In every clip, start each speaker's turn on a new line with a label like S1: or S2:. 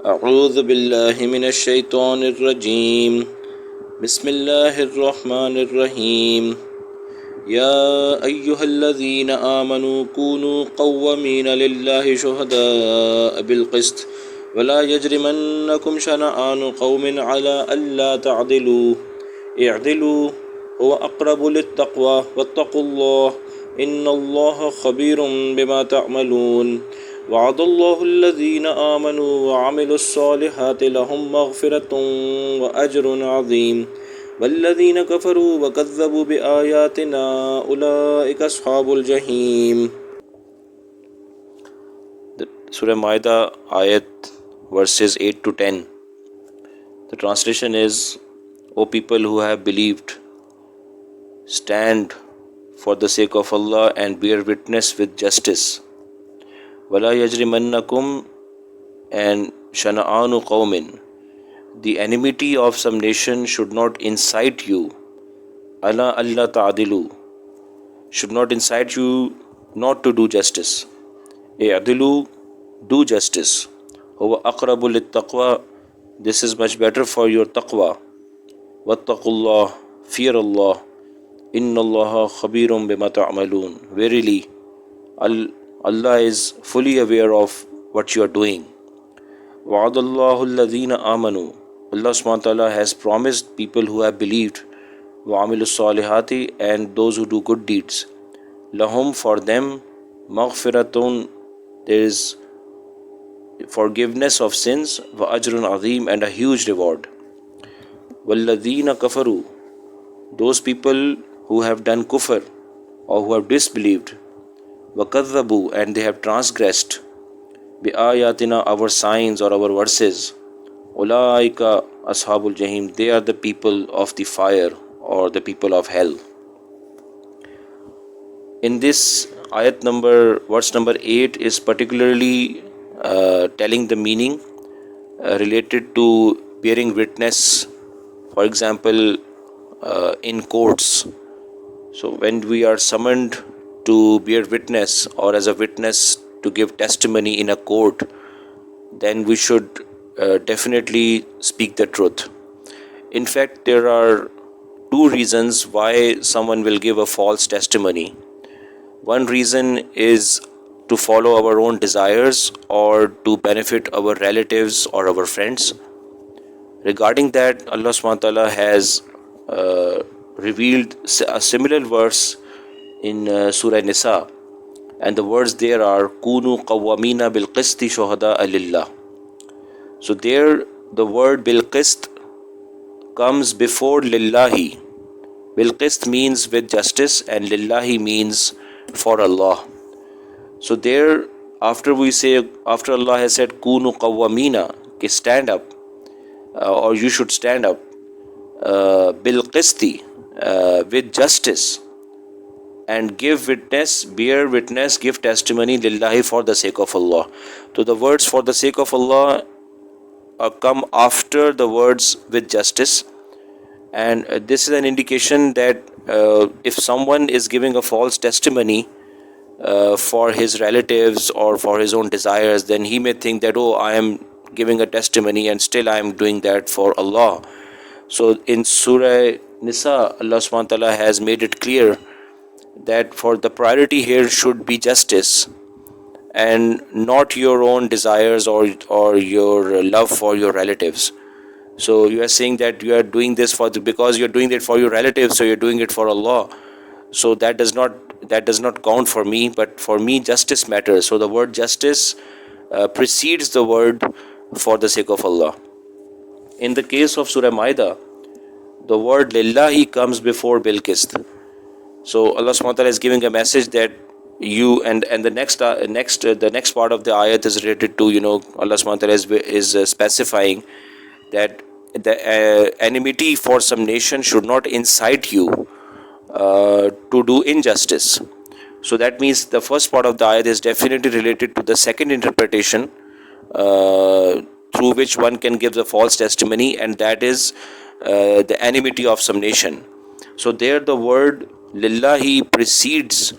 S1: أعوذ بالله من الشيطان الرجيم. بسم الله الرحمن الرحيم. يا أيها الذين آمنوا كونوا قوامين لله شهداء بالقسط ولا يجرمنكم شنآن قوم على ألا تعدلوا اعدلوا هو أقرب للتقوى واتقوا الله إن الله خبير بما تعملون. وعد الله الذين آمنوا وعملوا الصالحات لهم مغفرة وأجر عظيم والذين كفروا وكذبوا بآياتنا أولئك أصحاب الجحيم. Surah Maida, ayat verses 8 to 10. The translation is, O people who have believed, stand for the sake of Allah and bear witness with justice. وَلَا يَجْرِمَنَّكُمْ and shana'anu qawmin. The enmity of some nation should not incite you. Ala Allah ta'adilu. Should not incite you not to do justice. I'dilu, do justice. Huwa aqrabu lit-taqwa. This is much better for your taqwa. Wattaqullah, fear Allah. Inna Allaha khabirum bima ta'malun. Verily, Allah is fully aware of what you are doing. Wa'adallahu alladhina amanu. Allah subhanahu wa ta'ala has promised people who have believed, وَعَمِلُوا الصَّالِحَاتِ and those who do good deeds. Lahum, for them, maghfiratun, there is forgiveness of sins, وَأَجْرٌ عَظِيم, and a huge reward. وَالَّذِينَ كَفَرُوا, those people who have done kufr or who have disbelieved, وَكَذَّبُوا, and they have transgressed, بِآيَاتِنَا, our signs or our verses, Ulaika ashabul jahim, they are the people of the fire or the people of hell. In this verse number 8 is particularly telling the meaning related to bearing witness, for example, in courts. So when we are summoned to bear witness or as a witness to give testimony in a court, then we should definitely speak the truth. In fact, there are two reasons why someone will give a false testimony. One reason is to follow our own desires or to benefit our relatives or our friends. Regarding that, Allah subhanahu wa ta'ala has revealed a similar verse in Surah Nisa, and the words there are Kunu qawwamina bil qisti shuhada'a lillah. So there the word bil qist comes before lillahi. Bil qist means with justice and lillahi means for Allah. So there after Allah has said kunu qawwamina, stand up, or you should stand up, bil qisti, with justice, and give witness, bear witness, give testimony lillahi, for the sake of Allah. So the words for the sake of Allah come after the words with justice, and this is an indication that if someone is giving a false testimony for his relatives or for his own desires, then he may think that, oh, I am giving a testimony and still I am doing that for Allah. So in Surah Nisa, Allah subhanahu wa ta'ala has made it clear that for the priority here should be justice and not your own desires or your love for your relatives. So you are saying that you are doing this because you are doing it for your relatives, so you are doing it for Allah. So that does not count for me, but for me justice matters. So the word justice precedes the word for the sake of Allah. In the case of Surah Maida, the word lillahi comes before bil qist. So Allah subhanahu wa ta'ala is giving a message that you and the next part of the ayat is related to, Allah subhanahu wa ta'ala is specifying that the enmity for some nation should not incite you to do injustice. So that means the first part of the ayat is definitely related to the second interpretation through which one can give the false testimony, and that is the enmity of some nation. So there the word lillahi precedes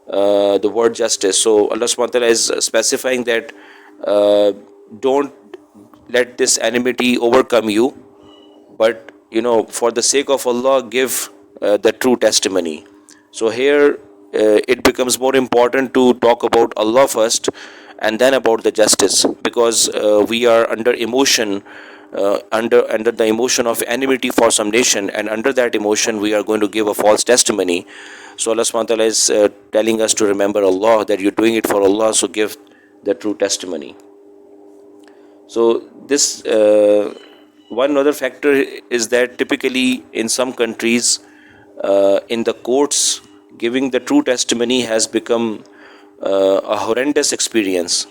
S1: the word justice. So Allah subhanahu wa ta'ala is specifying that don't let this enmity overcome you, but for the sake of Allah, give the true testimony. So here it becomes more important to talk about Allah first and then about the justice, because we are under emotion, under the emotion of enmity for some nation, and under that emotion we are going to give a false testimony. So Allah subhanahu wa ta'ala is telling us to remember Allah, that you're doing it for Allah, so give the true testimony. So this one other factor is that typically in some countries, in the courts, giving the true testimony has become a horrendous experience.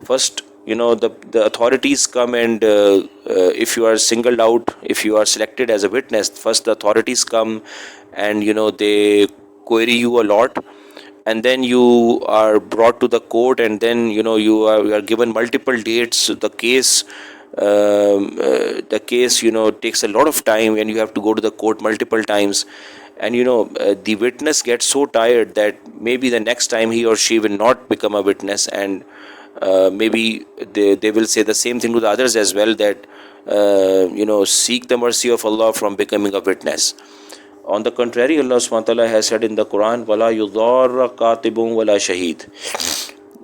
S1: First, the authorities come, and if you are singled out, if you are selected as a witness, first the authorities come and they query you a lot, and then you are brought to the court, and then you are given multiple dates. The case takes a lot of time, and you have to go to the court multiple times, and the witness gets so tired that maybe the next time he or she will not become a witness, and maybe they will say the same thing to the others as well, that seek the mercy of Allah from becoming a witness. On the contrary, Allah subhanahu wa ta'ala has said in the Quran, وَلَا يُضَارَّ كَاتِبٌ وَلَا شَهِيدٌ.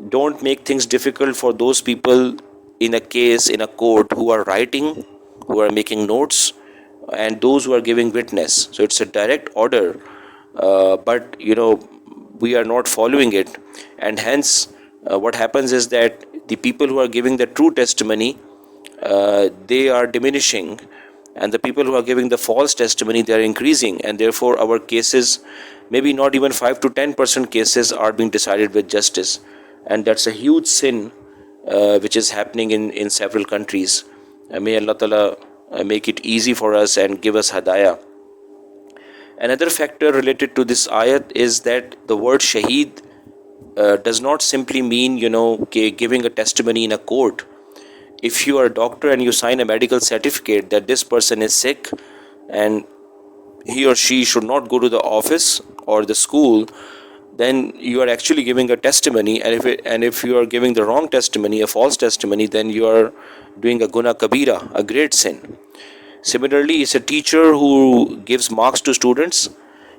S1: Don't make things difficult for those people in a case, in a court, who are writing, who are making notes, and those who are giving witness. So it's a direct order, but we are not following it, and hence what happens is that the people who are giving the true testimony, they are diminishing, and the people who are giving the false testimony, they are increasing, and therefore our cases, maybe not even 5 to 10% cases, are being decided with justice, and that's a huge sin which is happening in several countries. May Allah Ta'ala make it easy for us and give us hadayah. Another factor related to this ayat is that the word shaheed does not simply mean giving a testimony in a court. If you are a doctor and you sign a medical certificate that this person is sick and he or she should not go to the office or the school, then you are actually giving a testimony, and if you are giving the wrong testimony, a false testimony, then you are doing a guna kabira, a great sin. Similarly, it's a teacher who gives marks to students,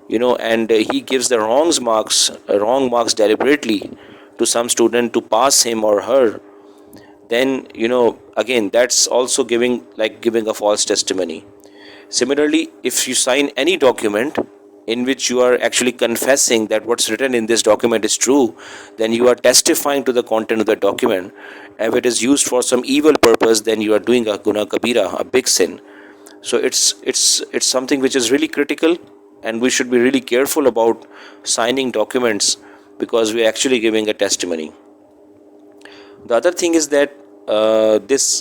S1: and he gives the wrong marks deliberately to some student to pass him or her, then again, that's also giving a false testimony. Similarly, if you sign any document in which you are actually confessing that what's written in this document is true, then you are testifying to the content of the document. If it is used for some evil purpose, then you are doing a guna kabira, a big sin. So it's something which is really critical, and we should be really careful about signing documents, because we are actually giving a testimony. The other thing is that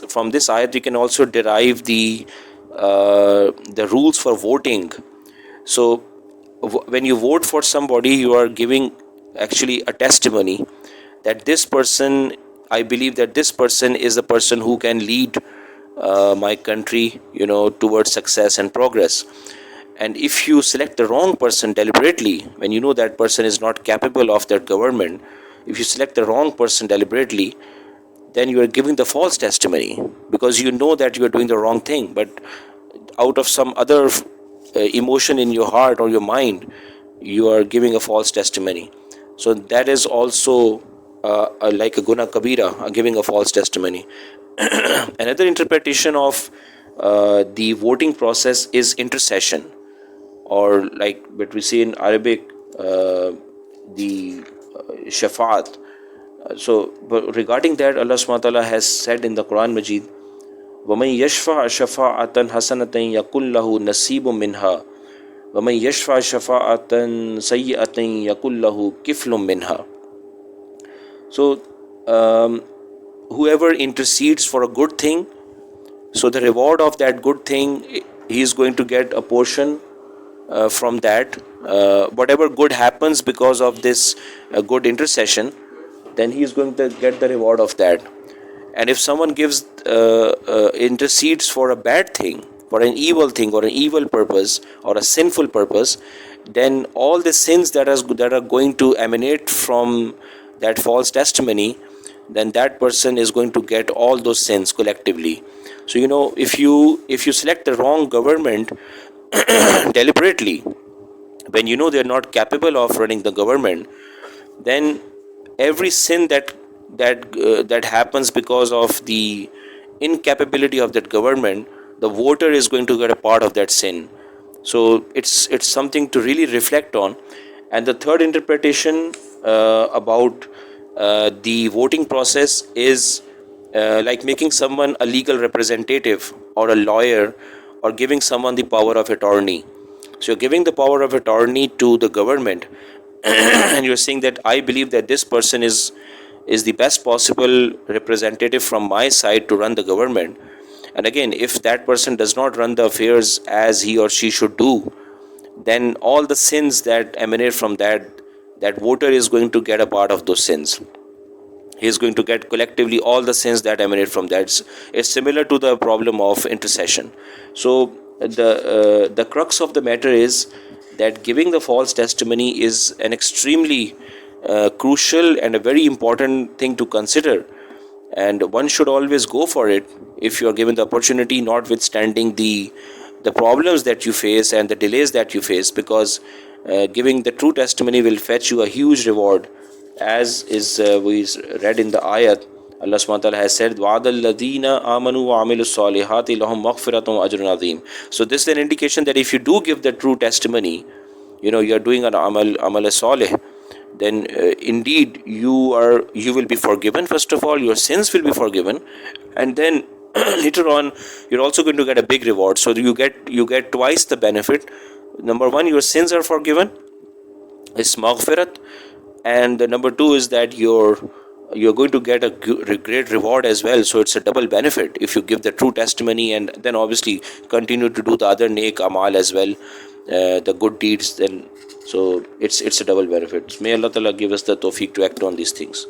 S1: from this ayat you can also derive the rules for voting. So when you vote for somebody, you are giving actually a testimony that this person, I believe that this person is the person who can lead my country towards success and progress. And if you select the wrong person deliberately, when you know that person is not capable of that government, if you select the wrong person deliberately, then you are giving the false testimony, because you know that you are doing the wrong thing, but out of some other emotion in your heart or your mind, you are giving a false testimony. So that is also like a guna kabira, giving a false testimony. Another interpretation of the voting process is intercession, or like what we see in Arabic, the shafaat. But regarding that, Allah subhanahu wa ta'ala has said in the Quran Majid, وَمَنْ يَشْفَعَ شَفَاعَةً حَسَنَةً يَكُنْ لَهُ نَصِيبٌ مِّنْهَا وَمَنْ يَشْفَعَ شَفَاعَةً سَيِّئَةً يَكُنْ لَهُ كِفْلٌ مِّنْهَا. So whoever intercedes for a good thing, so the reward of that good thing, he is going to get a portion from that. Whatever good happens because of this good intercession, then he is going to get the reward of that. And if someone intercedes for a bad thing, for an evil thing, or an evil purpose, or a sinful purpose, then all the sins that are going to emanate from that false testimony, then that person is going to get all those sins collectively. So if you select the wrong government deliberately, when they're not capable of running the government, then every sin that happens because of the incapability of that government, the voter is going to get a part of that sin. So it's something to really reflect on. And the third interpretation about the voting process is like making someone a legal representative or a lawyer, or giving someone the power of attorney. So you're giving the power of attorney to the government, and you're saying that I believe that this person is the best possible representative from my side to run the government. And again, if that person does not run the affairs as he or she should do, then all the sins that emanate from that voter is going to get a part of those sins. He is going to get collectively all the sins that emanate from that. It's similar to the problem of intercession. So the crux of the matter is that giving the false testimony is an extremely crucial and a very important thing to consider, and one should always go for it if you are given the opportunity, notwithstanding the problems that you face and the delays that you face, because giving the true testimony will fetch you a huge reward, as is we read in the ayat. Allah subhanahu wa ta'ala has said, وَعَدَ الَّذِينَ آمَنُوا وَعَمِلُوا الصَّالِحَاتِ لَهُمْ مَغْفِرَةٌ وَأَجْرٌ عَظِيمٌ. So this is an indication that if you do give the true testimony, you are doing an amal salih, then indeed you will be forgiven. First of all, your sins will be forgiven, and then later on you're also going to get a big reward. So you get twice the benefit. Number one, your sins are forgiven, it's maghfirat, and the number two is that you're going to get a great reward as well. So it's a double benefit if you give the true testimony, and then obviously continue to do the other neek amal as well, the good deeds. Then so it's a double benefit. May Allah Ta'ala give us the tawfiq to act on these things.